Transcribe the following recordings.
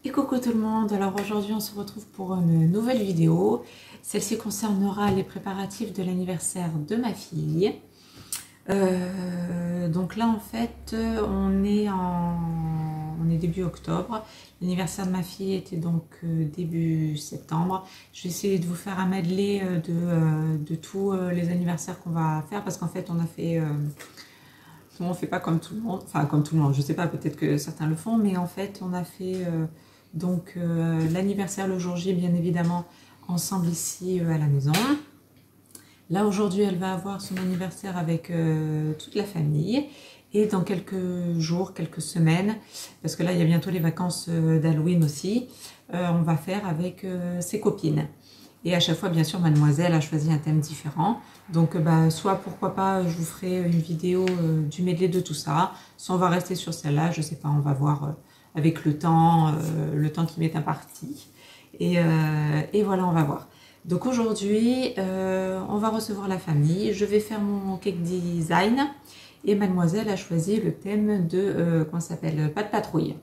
Et coucou tout le monde, alors aujourd'hui on se retrouve pour une nouvelle vidéo. Celle-ci concernera les préparatifs de l'anniversaire de ma fille. Donc là en fait on est début octobre. L'anniversaire de ma fille était donc début septembre. Je vais essayer de vous faire un medley de tous les anniversaires qu'on va faire parce qu'en fait on a fait... on fait pas comme tout le monde, enfin comme tout le monde, je sais pas, peut-être que certains le font, mais en fait on a fait l'anniversaire le jour J bien évidemment ensemble ici à la maison. Là aujourd'hui elle va avoir son anniversaire avec toute la famille et dans quelques jours, quelques semaines, parce que là il y a bientôt les vacances d'Halloween aussi, on va faire avec ses copines. Et à chaque fois, bien sûr, mademoiselle a choisi un thème différent. Donc, soit, pourquoi pas, je vous ferai une vidéo du medley de tout ça. Soit on va rester sur celle-là, je sais pas, on va voir avec le temps qui m'est imparti. Et voilà, on va voir. Donc aujourd'hui, on va recevoir la famille. Je vais faire mon cake design. Et mademoiselle a choisi le thème de, comment ça s'appelle, pas de patrouille.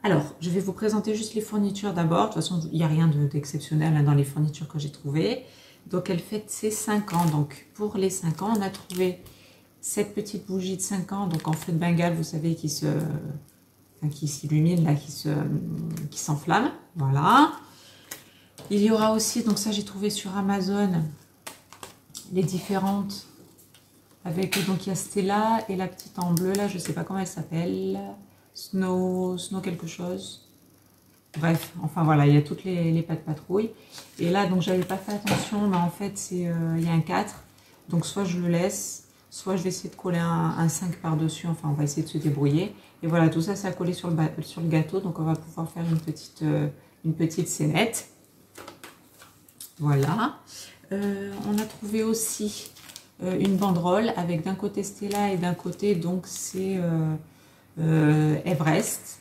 Alors, je vais vous présenter juste les fournitures d'abord. De toute façon, il n'y a rien d'exceptionnel dans les fournitures que j'ai trouvées. Donc, elle fête ses 5 ans. Donc, pour les 5 ans, on a trouvé cette petite bougie de 5 ans. Donc, en feu de Bengale, vous savez, qui s'illumine, là, qui s'enflamme. Voilà. Il y aura aussi, donc ça, j'ai trouvé sur Amazon, les différentes. Avec, donc, il y a Stella et la petite en bleu, là, je ne sais pas comment elle s'appelle. Snow quelque chose. Bref, enfin voilà, il y a toutes les pas de patrouille. Et là, donc j'avais pas fait attention, mais en fait, il y a un 4. Donc soit je le laisse, soit je vais essayer de coller un 5 par-dessus. Enfin, on va essayer de se débrouiller. Et voilà, tout ça, ça a collé sur le gâteau. Donc on va pouvoir faire une petite scénette. Voilà. On a trouvé aussi une banderole avec d'un côté Stella et d'un côté, donc c'est... Everest,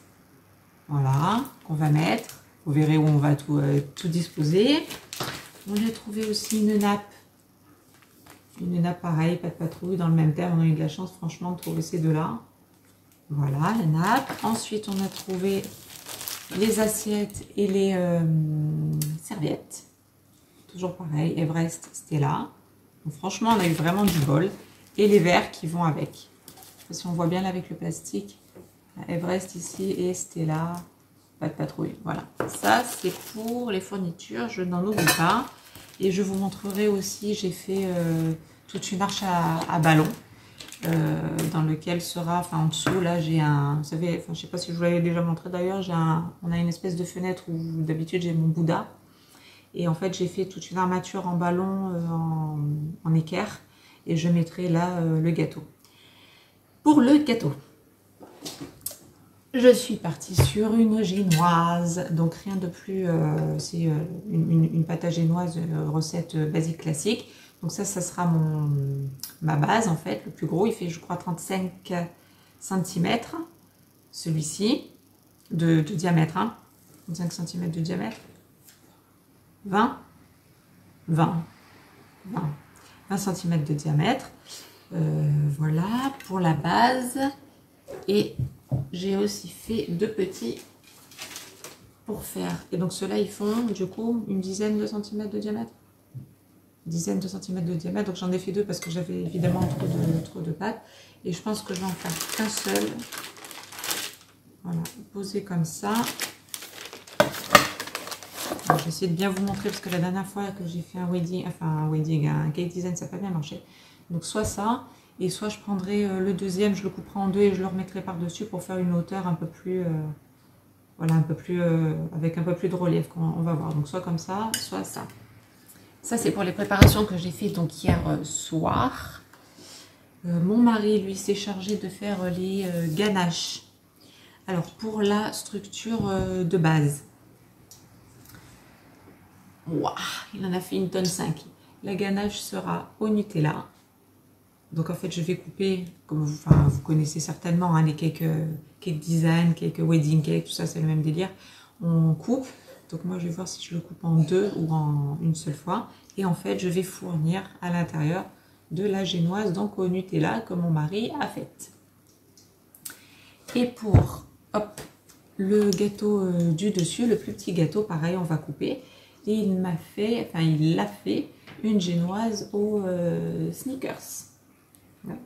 voilà, qu'on va mettre. Vous verrez où on va tout disposer. On a trouvé aussi une nappe pareil, pas de patrouille, dans le même thème. On a eu de la chance franchement de trouver ces deux-là. Voilà, la nappe. Ensuite, on a trouvé les assiettes et les serviettes. Toujours pareil, Everest, Stella. Donc, franchement, on a eu vraiment du bol. Et les verres qui vont avec. Je sais pas si on voit bien là avec le plastique. Everest ici et Stella, pas de patrouille. Voilà, ça c'est pour les fournitures, je n'en oublie pas. Et je vous montrerai aussi, j'ai fait toute une arche à ballon dans lequel sera, enfin en dessous là j'ai un, vous savez, enfin je sais pas si je vous l'avais déjà montré d'ailleurs, on a une espèce de fenêtre où d'habitude j'ai mon Bouddha. Et en fait j'ai fait toute une armature en ballon en équerre et je mettrai là le gâteau. Pour le gâteau, je suis partie sur une génoise, donc rien de plus, c'est une pâte à génoise, recette basique classique. Donc ça sera ma base en fait, le plus gros, il fait je crois 35 cm, celui-ci, de diamètre, hein. 35 cm de diamètre, 20 cm de diamètre, voilà pour la base. Et j'ai aussi fait deux petits pour faire. Et donc ceux-là, ils font du coup une dizaine de centimètres de diamètre. Une dizaine de centimètres de diamètre. Donc j'en ai fait deux parce que j'avais évidemment trop de pâte. Et je pense que je vais en faire qu'un seul. Voilà, posé comme ça. Alors, je vais essayer de bien vous montrer parce que la dernière fois que j'ai fait un cake design, ça n'a pas bien marché. Donc soit ça. Et soit je prendrai le deuxième, je le couperai en deux et je le remettrai par-dessus pour faire une hauteur un peu plus, voilà, avec un peu plus de relief, on va voir. Donc soit comme ça, soit ça. Ça c'est pour les préparations que j'ai fait donc hier soir. Mon mari, lui, s'est chargé de faire les ganaches. Alors pour la structure de base. Waouh, il en a fait 1,5 tonne. La ganache sera au Nutella. Donc en fait je vais couper, comme vous connaissez certainement hein, les cake design, cake wedding cake, tout ça c'est le même délire. On coupe, donc moi je vais voir si je le coupe en deux ou en une seule fois. Et en fait je vais fournir à l'intérieur de la génoise, donc au Nutella que mon mari a faite. Et pour le gâteau du dessus, le plus petit gâteau, pareil, on va couper. Et il m'a fait, enfin il l'a fait, une génoise aux Snickers. Voilà.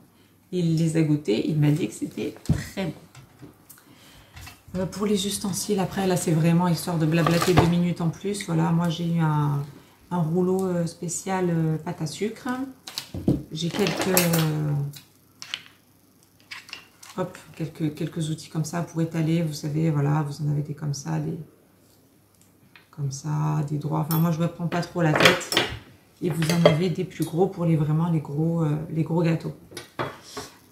Il les a goûtés, il m'a dit que c'était très bon. Pour les ustensiles, après là c'est vraiment histoire de blablater 2 minutes en plus. Voilà, moi j'ai eu un rouleau spécial pâte à sucre. J'ai quelques outils comme ça pour étaler, vous savez, voilà, vous en avez des comme ça, des droits. Enfin, moi, je ne me prends pas trop la tête. Et vous en avez des plus gros pour vraiment les gros gâteaux.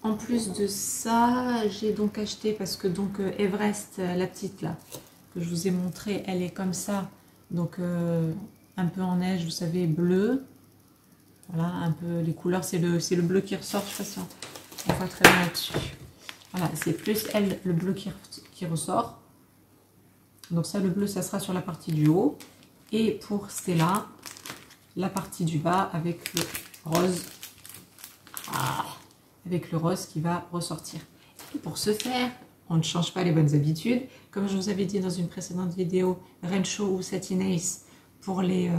En plus de ça, j'ai donc acheté, parce que donc Everest, la petite là, que je vous ai montré, elle est comme ça. Donc, un peu en neige, vous savez, bleu. Voilà, un peu les couleurs, c'est le bleu qui ressort. Je ne sais pas si on voit très bien là-dessus. Voilà, c'est plus elle, le bleu qui ressort. Donc ça, le bleu, ça sera sur la partie du haut. Et pour Stella, la partie du bas avec le rose. Ah, avec le rose qui va ressortir. Et pour ce faire, on ne change pas les bonnes habitudes. Comme je vous avais dit dans une précédente vidéo, Renshaw ou Satin Ace, pour les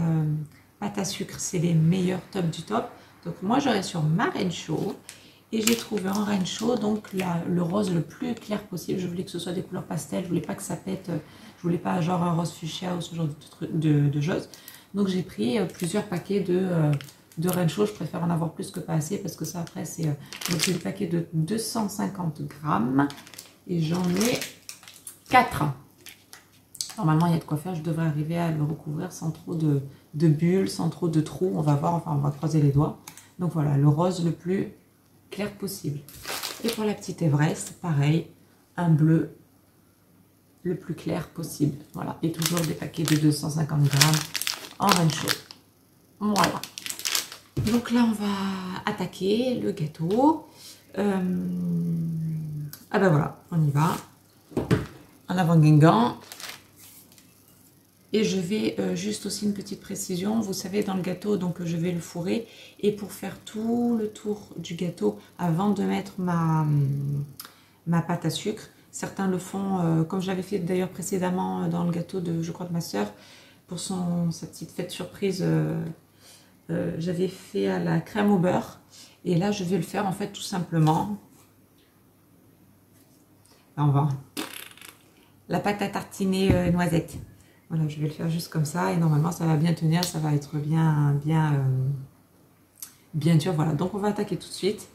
pâtes à sucre, c'est les meilleurs top du top. Donc moi, j'aurai sur ma Renshaw. Et j'ai trouvé en Renshaw donc le rose le plus clair possible. Je voulais que ce soit des couleurs pastel. Je voulais pas que ça pète. Je voulais pas genre un rose fuchsia ou ce genre de choses. Donc j'ai pris plusieurs paquets de Renshaw. Je préfère en avoir plus que pas assez parce que ça après c'est le paquet de 250 grammes. Et j'en ai 4. Normalement il y a de quoi faire. Je devrais arriver à le recouvrir sans trop de bulles, sans trop de trous. On va voir, enfin on va croiser les doigts. Donc voilà, le rose le plus clair possible. Et pour la petite Everest, pareil, un bleu le plus clair possible. Voilà, et toujours des paquets de 250 grammes en Renshaw. Voilà. Donc là, on va attaquer le gâteau. Ah ben voilà, on y va. En avant Guingamp. Et je vais juste aussi une petite précision, vous savez dans le gâteau, donc je vais le fourrer et pour faire tout le tour du gâteau avant de mettre ma pâte à sucre, certains le font comme je l'avais fait d'ailleurs précédemment dans le gâteau de, je crois, de ma soeur pour sa petite fête surprise, j'avais fait à la crème au beurre et là je vais le faire en fait tout simplement, là on va, la pâte à tartiner noisette. Voilà, je vais le faire juste comme ça et normalement ça va bien tenir, ça va être bien dur. Voilà, donc on va attaquer tout de suite.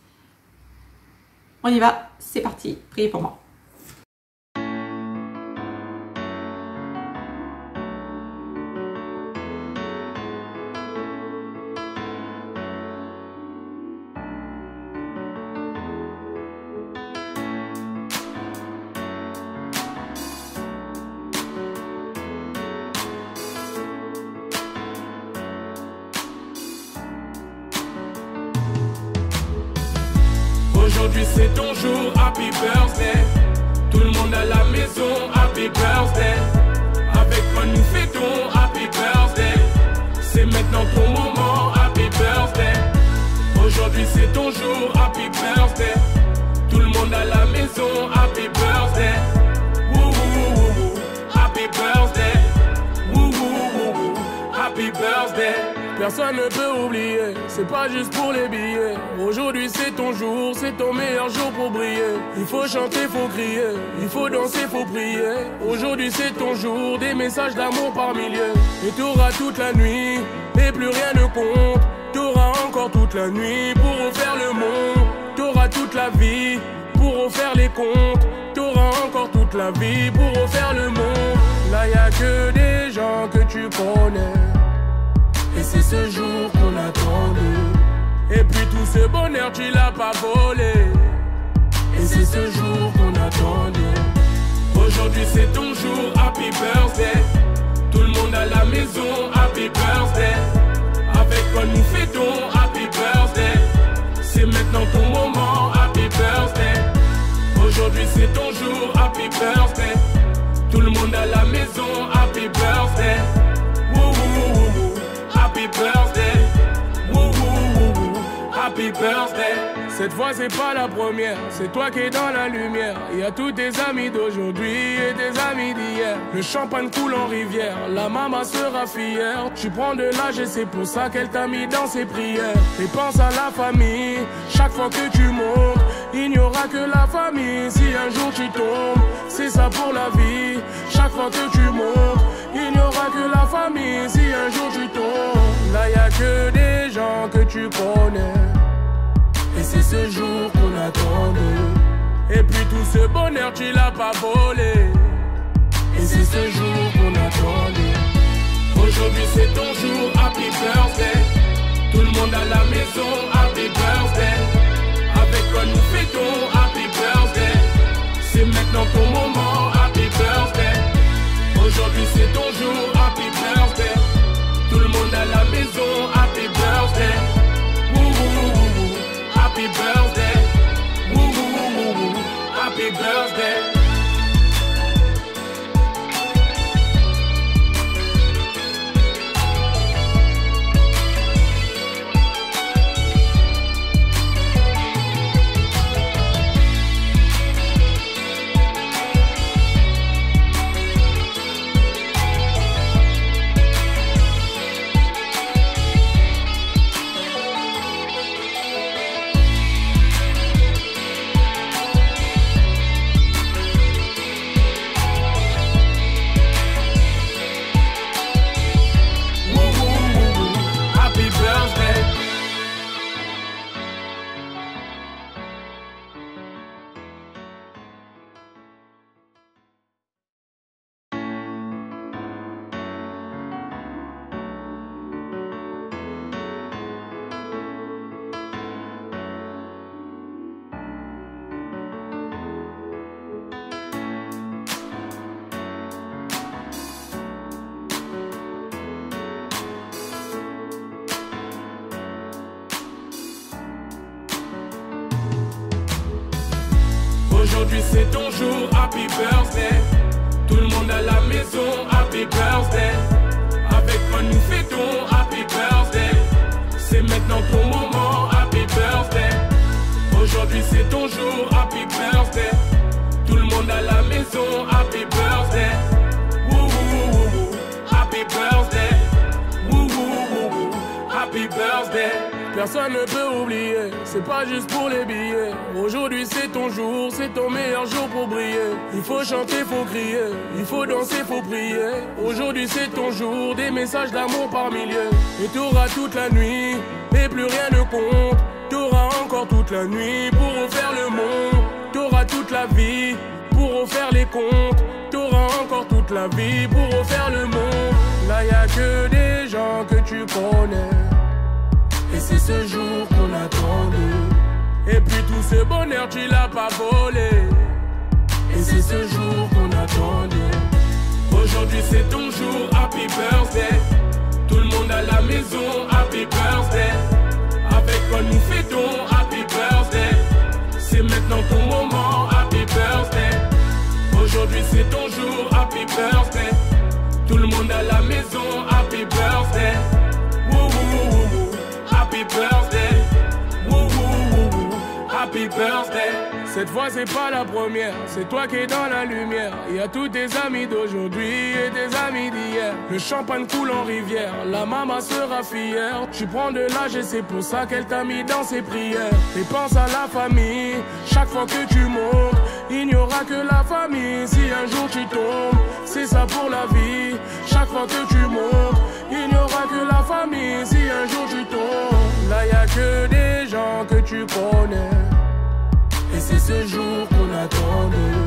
On y va, c'est parti, priez pour moi. Aujourd'hui c'est ton jour, happy birthday. Tout le monde à la maison, happy birthday. Avec moi nous fêtons, happy birthday. C'est maintenant ton moment, happy birthday. Aujourd'hui c'est ton jour, happy birthday. Tout le monde à la maison, happy birthday. Woo woo woo woo, happy birthday. Woo woo woo woo, happy birthday. Personne ne peut oublier, c'est pas juste pour les billets. Aujourd'hui c'est ton jour, c'est ton meilleur jour pour briller. Il faut chanter, faut crier, il faut danser, faut prier. Aujourd'hui c'est ton jour, des messages d'amour par milliers. Et t'auras toute la nuit, et plus rien ne compte. T'auras encore toute la nuit pour refaire le monde. T'auras toute la vie pour refaire les comptes. T'auras encore toute la vie pour refaire le monde. Là y a que des gens que tu connais. Et c'est ce jour qu'on attendait. Et puis tout ce bonheur tu l'as pas volé. Et c'est ce jour qu'on attendait. Aujourd'hui c'est ton jour, happy birthday. Tout le monde à la maison, happy birthday. Avec quoi nous fêtons, happy birthday. C'est maintenant ton moment, happy birthday. Aujourd'hui c'est ton jour, happy birthday. Tout le monde à la maison, happy birthday. Woo woo woo woo, happy birthday. Woo woo woo woo, happy birthday. Cette fois c'est pas la première, c'est toi qui es dans la lumière. Y a tous tes amis d'aujourd'hui et tes amis d'hier. Le champagne coule en rivière, la maman sera fière. Tu prends de l'âge et c'est pour ça qu'elle t'a mis dans ses prières. Et pense à la famille, chaque fois que tu montes, il n'y aura que la famille. Si un jour tu tombes, c'est ça pour la vie. Chaque fois que tu montes, il n'y aura que la famille. Si un jour tu tombes, là y a que des gens que tu connais. Et c'est ce jour qu'on attendait. Et puis tout ce bonheur tu l'as pas volé. Et c'est ce jour qu'on attendait. Aujourd'hui c'est ton jour, happy birthday. Tout le monde à la maison, happy birthday. Avec quoi nous fêtons, happy birthday. C'est maintenant ton moment, happy birthday. Aujourd'hui c'est ton jour, happy birthday. Tout le monde à la maison, happy birthday. Happy birthday, woo woo woo woo woo. Happy birthday. Aujourd'hui c'est ton jour, happy birthday. Tout le monde à la maison, happy birthday. Avec quoi nous fêtons, happy birthday. C'est maintenant ton moment, happy birthday. Aujourd'hui c'est ton jour, happy birthday. Tout le monde à la maison, happy birthday. Woo woo woo woo woo. Happy birthday. Woo woo woo woo. Happy birthday. Personne ne peut oublier, c'est pas juste pour les billets. Aujourd'hui c'est ton jour, c'est ton meilleur jour pour briller. Il faut chanter, faut crier, il faut danser, faut prier. Aujourd'hui c'est ton jour, des messages d'amour par milliers. Et t'auras toute la nuit, et plus rien ne compte. T'auras encore toute la nuit pour refaire le monde. T'auras toute la vie pour refaire les comptes. T'auras encore toute la vie pour refaire le monde. Là y a que des gens que tu connais. Et c'est ce jour qu'on attendait. Et puis tout ce bonheur tu l'as pas volé. Et c'est ce jour qu'on attendait. Aujourd'hui c'est ton jour, happy birthday. Tout le monde à la maison, happy birthday. Avec quoi nous fêtons, happy birthday. C'est maintenant ton moment, happy birthday. Aujourd'hui c'est ton jour, happy birthday. Tout le monde à la maison, happy birthday. Woo woo woo woo woo. Happy birthday, woo woo woo woo. Happy birthday. Cette fois c'est pas la première, c'est toi qui es dans la lumière. Y a tous tes amis d'aujourd'hui et tes amis d'hier. Le champagne coule en rivière, la maman sera fière. Tu prends de l'âge et c'est pour ça qu'elle t'a mis dans ses prières. Et pense à la famille, chaque fois que tu montes, il n'y aura que la famille. Si un jour tu tombes, c'est ça pour la vie. Chaque fois que tu montes, il n'y aura que la famille. Si un jour tu tombes, là y a que des gens que tu connais. Et c'est ce jour qu'on attendait.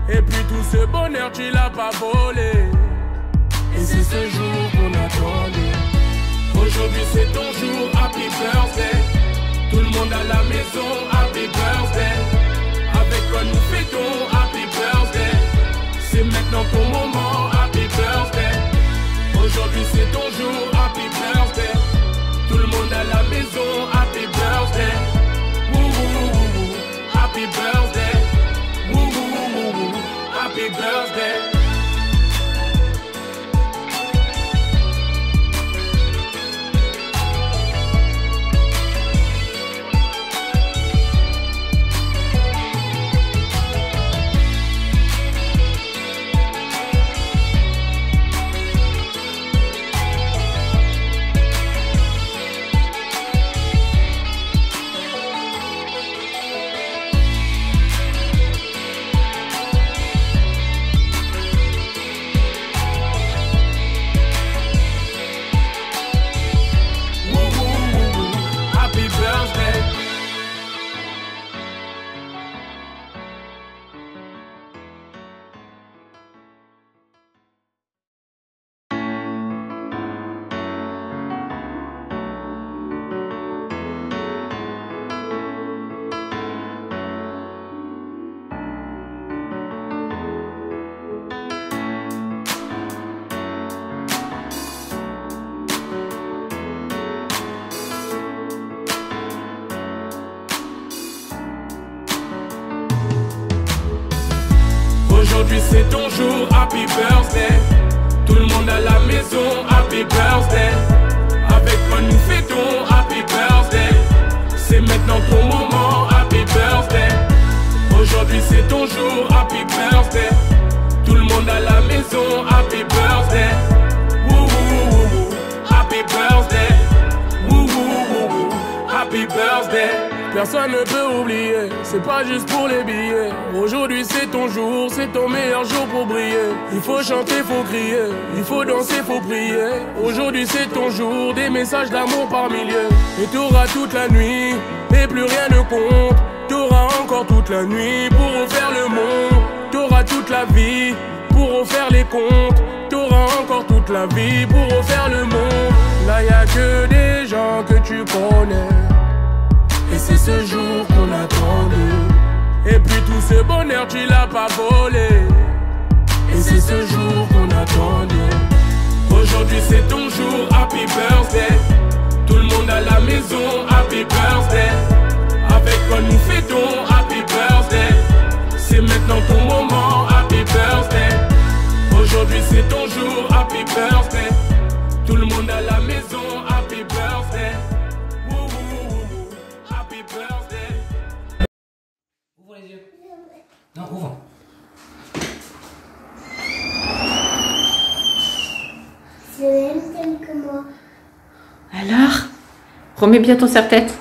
Et puis tout ce bonheur tu l'as pas volé. Et c'est ce jour qu'on attendait. Aujourd'hui c'est ton jour, happy birthday. Tout le monde à la maison, happy birthday. Avec quoi nous fêtons, happy birthday. C'est maintenant ton moment, happy birthday. Aujourd'hui c'est ton jour, happy birthday. Tout le monde à la maison, happy birthday. Woo woo woo woo. Happy birthday. Woo woo woo woo. Happy birthday. c'est ton jour, happy birthday. Tout le monde à la maison, happy birthday. Avec moi nous fêtons, happy birthday. C'est maintenant ton moment, happy birthday. Aujourd'hui c'est ton jour, happy birthday. Tout le monde à la maison, happy birthday. Woo woo woo woo, happy birthday. Woo woo woo woo, happy birthday. Personne ne peut oublier, c'est pas juste pour les billets. Aujourd'hui c'est ton jour, c'est ton meilleur jour pour briller. Il faut chanter, faut crier, il faut danser, faut prier. Aujourd'hui c'est ton jour, des messages d'amour par milliers. Et t'auras toute la nuit, et plus rien ne compte. T'auras encore toute la nuit pour refaire le monde. T'auras toute la vie pour refaire les comptes. T'auras encore toute la vie pour refaire le monde. Là y'a que des gens que tu connais. Et c'est ce jour qu'on attendait. Et puis tout ce bonheur tu l'as pas volé. Et c'est ce jour qu'on attendait. Aujourd'hui c'est ton jour, happy birthday. Tout le monde à la maison, happy birthday. Avec quoi nous fêtons, happy birthday. C'est maintenant ton moment, happy birthday. Aujourd'hui c'est ton jour, happy birthday. Tout le monde à la maison, happy birthday. Ouvre les yeux. Non, ouvre. C'est le même thème que moi. Alors, remets bien ton serre-tête.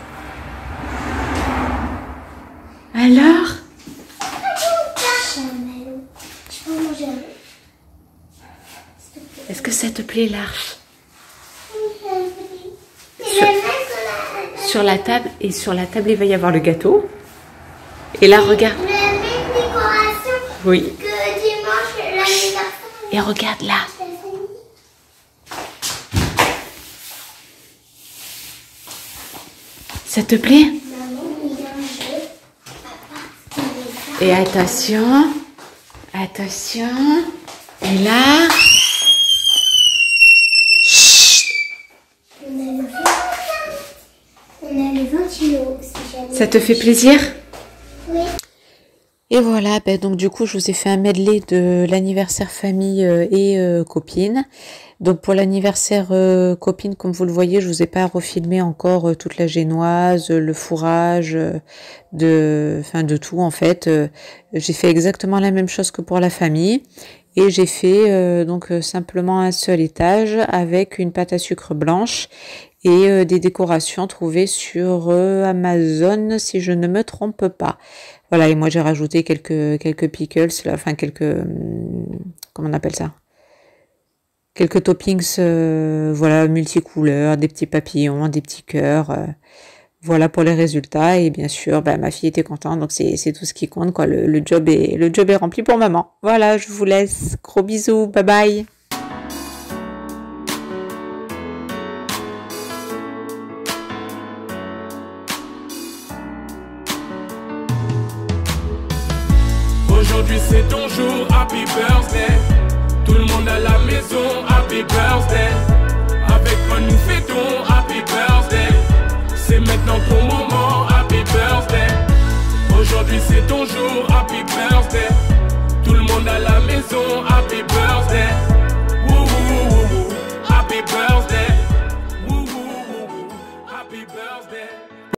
Alors, Je peux manger un. est-ce que ça te plaît l'arche? Sur la table, et sur la table il va y avoir le gâteau. Et là regarde. La même décoration Oui. que dimanche l'anniversaire. Et regarde là. Ça te plaît? Maman, il y a un jeu. Papa, il est Et attention. Attention. Et là. Chut. On a le ventilo. Si jamais. Ça te fait plaisir? Oui. Et voilà, ben donc du coup je vous ai fait un medley de l'anniversaire famille et copine. Donc pour l'anniversaire copine, comme vous le voyez, je vous ai pas refilmé encore toute la génoise, le fourrage, de tout en fait. J'ai fait exactement la même chose que pour la famille. Et j'ai fait donc simplement un seul étage avec une pâte à sucre blanche et des décorations trouvées sur Amazon si je ne me trompe pas. Voilà, et moi j'ai rajouté quelques pickles, là, enfin comment on appelle ça? Quelques toppings, voilà, multicouleurs, des petits papillons, des petits cœurs. Voilà pour les résultats. Et bien sûr, ma fille était contente, donc c'est tout ce qui compte, quoi. Le job est rempli pour maman. Voilà, je vous laisse. Gros bisous, bye bye. Aujourd'hui c'est ton jour, happy birthday. Tout le monde à la maison, happy birthday. Avec moi nous fêtons, happy birthday. C'est maintenant ton moment, happy birthday. Aujourd'hui c'est ton jour, happy birthday. Tout le monde à la maison, happy birthday.